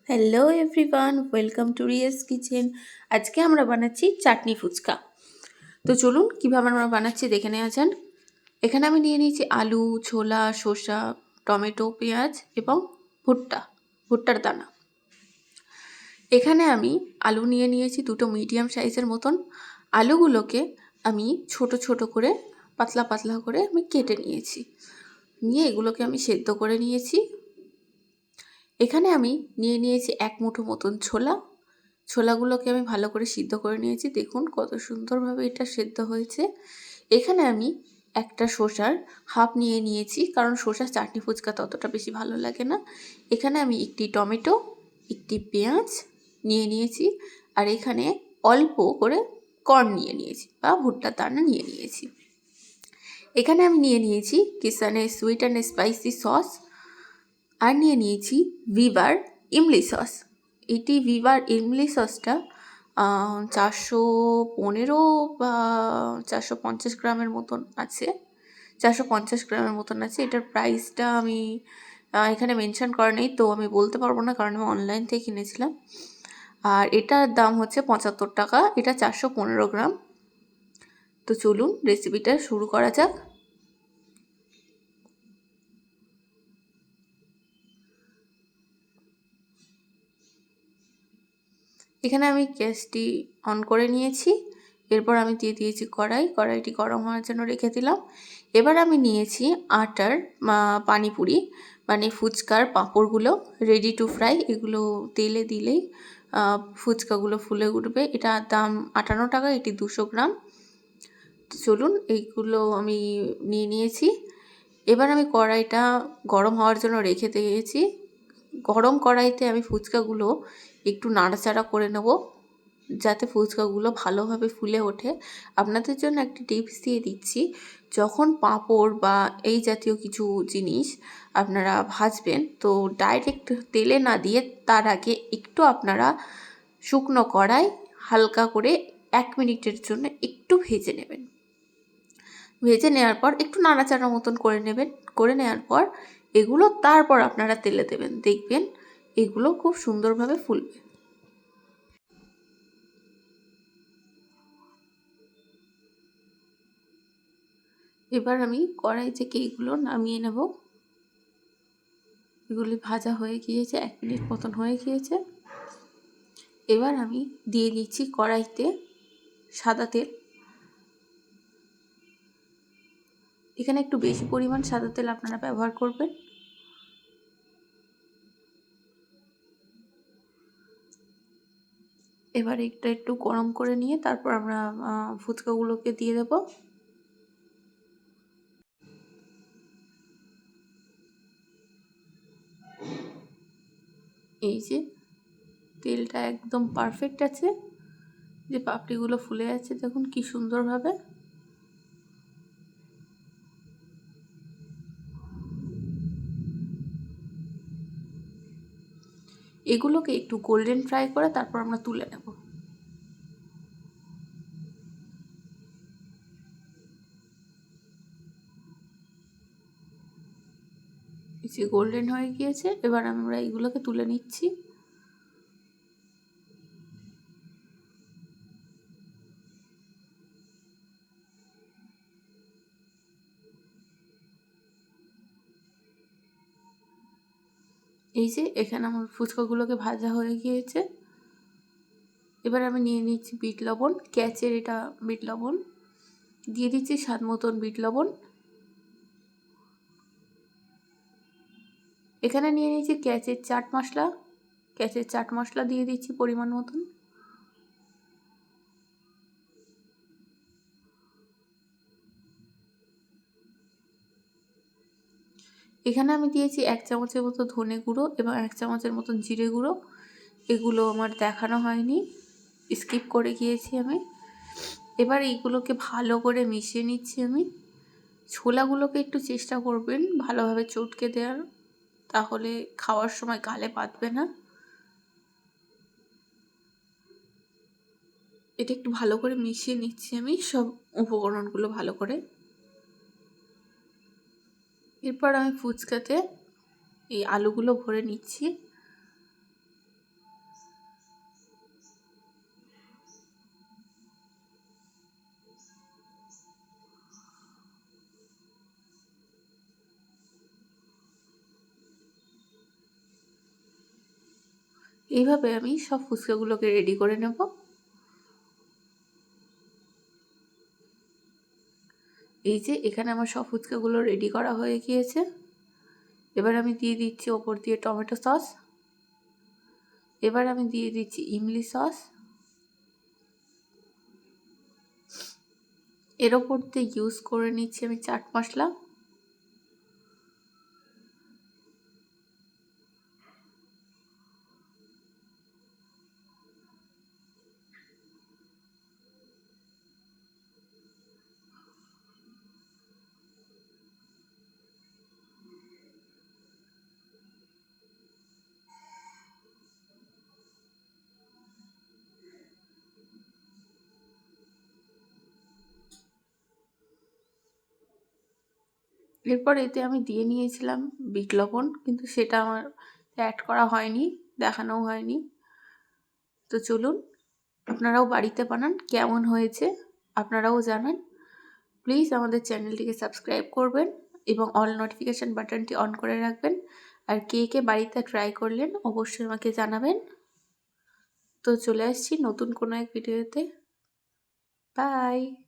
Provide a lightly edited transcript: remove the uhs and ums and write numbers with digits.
Hello everyone, welcome to Riya's kitchen. আজকে আমরা বানাচ্ছি চাটনি ফুচকা। তো চলুন কীভাবে আমরা বানাচ্ছি দেখে নেওয়া যান। এখানে আমি নিয়ে নিয়েছি আলু, ছোলা, শসা, টমেটো, পেঁয়াজ এবং ভুট্টার দানা। এখানে আমি আলু নিয়ে নিয়েছি দুটো মিডিয়াম সাইজের মতন। আলুগুলোকে আমি ছোট ছোট করে পাতলা পাতলা করে আমি কেটে নিয়েছি। নিয়ে এগুলোকে আমি সেদ্ধ করে নিয়েছি। এখানে আমি নিয়ে নিয়েছি এক মুঠো মতন ছোলাগুলোকে আমি ভালো করে সিদ্ধ করে নিয়েছি। দেখুন কত সুন্দরভাবে এটা সেদ্ধ হয়েছে। এখানে আমি একটা শসার হাফ নিয়ে নিয়েছি, কারণ শসার চাটনি ফুচকা ততটা বেশি ভালো লাগে না। এখানে আমি একটি টমেটো, একটি পেঁয়াজ নিয়ে নিয়েছি, আর এখানে অল্প করে কর্ন নিয়ে নিয়েছি বা ভুট্টার দানা নিয়ে নিয়েছি। এখানে আমি নিয়ে নিয়েছি কিষানের সুইট অ্যান্ড স্পাইসি সস, আর নিয়ে নিয়েছি ভিভার ইমলি সস। এটি ভিভার ইমলি সসটা 415 বা 450 গ্রামের মতন আছে। 450 গ্রামের মতন আছে। এটার প্রাইসটা আমি এখানে মেনশন করা নেই, তো আমি বলতে পারবো না, কারণ আমি অনলাইন থেকে কিনেছিলাম। আর এটার দাম হচ্ছে 75 টাকা। এটা 415 গ্রাম। তো চলুন রেসিপিটা শুরু করা যাক। এখানে আমি গ্যাসটি অন করে নিয়েছি। এরপর আমি দিয়ে দিয়েছি কড়াইটি গরম হওয়ার জন্য রেখে দিলাম। এবার আমি নিয়েছি আটার পানিপুরি, মানে ফুচকার পাঁপড়গুলো রেডি টু ফ্রাই। এগুলো তেলে দিলেই ফুচকাগুলো ফুলে উঠবে। এটা দাম 58 টাকা, এটি 200 গ্রাম। চলুন এইগুলো আমি নিয়ে নিয়েছি। এবার আমি কড়াইটা গরম হওয়ার জন্য রেখে দিয়েছি। গরম কড়াইতে আমি ফুচকাগুলো একটু নাড়াচাড়া করে নেব, যাতে ফুচকাগুলো ভালোভাবে ফুলে ওঠে। আপনাদের জন্য একটি টিপস দিয়ে দিচ্ছি, যখন পাঁপড় বা এই জাতীয় কিছু জিনিস আপনারা ভাজবেন, তো ডাইরেক্ট তেলে না দিয়ে তার আগে একটু আপনারা শুকনো কড়াই হালকা করে 1 মিনিটের জন্য একটু ভেজে নেবেন। ভেজে নেওয়ার পর একটু নাড়াচাড়া মতন করে নেবেন। করে নেওয়ার পর এগুলো তারপর আপনারা তেলে দেবেন, দেখবেন এগুলো খুব সুন্দরভাবে ফুলবে। এবার আমি কড়াই থেকে এগুলো নামিয়ে নেব। এগুলি ভাজা হয়ে গিয়েছে, 1 মিনিট মতন হয়ে গিয়েছে। এবার আমি দিয়ে দিচ্ছি কড়াইতে সাদা তেল। এখানে একটু বেশি পরিমাণ সাদা তেল আপনারা ব্যবহার করবেন। এবার এটা একটু গরম করে নিয়ে তারপর আমরা ফুচকাগুলোকে দিয়ে দেব। এই যে তেলটা একদম পারফেক্ট আছে, যে পাপড়িগুলো ফুলে আছে দেখুন কি সুন্দরভাবে। এগুলোকে একটু গোল্ডেন ফ্রাই করে তারপর আমরা তুলে নেব। এই যে গোল্ডেন হয়ে গিয়েছে, এবার আমরা এগুলোকে তুলে নিচ্ছি। এই যে এখানে আমার ফুচকাগুলোকে ভাজা হয়ে গিয়েছে। এবার আমি নিয়ে নিচ্ছি বিট লবণ, ক্যাচের এটা বিট লবণ। দিয়ে দিচ্ছি স্বাদ মতন বিট লবণ। এখানে নিয়ে নিচ্ছি ক্যাচের চাট মশলা দিয়ে দিচ্ছি পরিমাণ মতন। এখানে আমি দিয়েছি 1 চামচের মতো ধনে গুঁড়ো এবং 1 চামচের মতন জিরে গুঁড়ো। এগুলো আমার দেখানো হয়নি, স্কিপ করে গিয়েছি আমি। এবার এইগুলোকে ভালো করে মিশিয়ে নিচ্ছি আমি। ছোলাগুলোকে একটু চেষ্টা করবেন ভালোভাবে চটকে দেওয়ার, তাহলে খাওয়ার সময় গালে বাঁধবে না। এটা একটু ভালো করে মিশিয়ে নিচ্ছি আমি সব উপকরণগুলো ভালো করে। এরপর আমি ফুচকাতে এই আলুগুলো ভরে নিচ্ছি। এইভাবে আমি সব ফুচকাগুলোকে রেডি করে নেব। এই যে এখানে আমার সব ফুচকাগুলো রেডি করা হয়ে গিয়েছে। এবার আমি দিয়ে দিচ্ছি ওপর দিয়ে টমেটো সস। এবার আমি দিয়ে দিচ্ছি ইমলি সস। এর ওপর দিয়ে ইউজ করে নিচ্ছি আমি চাট মশলা। এরপর এতে আমি দিয়ে নিয়েছিলাম বিট লবণ, কিন্তু সেটা আমার অ্যাড করা হয়নি, দেখানোও হয়নি। তো চলুন আপনারাও বাড়িতে বানান, কেমন হয়েছে আপনারাও জানান। প্লিজ আমাদের চ্যানেলটিকে সাবস্ক্রাইব করবেন এবং অল নোটিফিকেশান বাটনটি অন করে রাখবেন। আর কে কে বাড়িতে ট্রাই করলেন অবশ্যই আমাকে জানাবেন। তো চলে আসছি নতুন কোনো এক ভিডিওতে। বাই।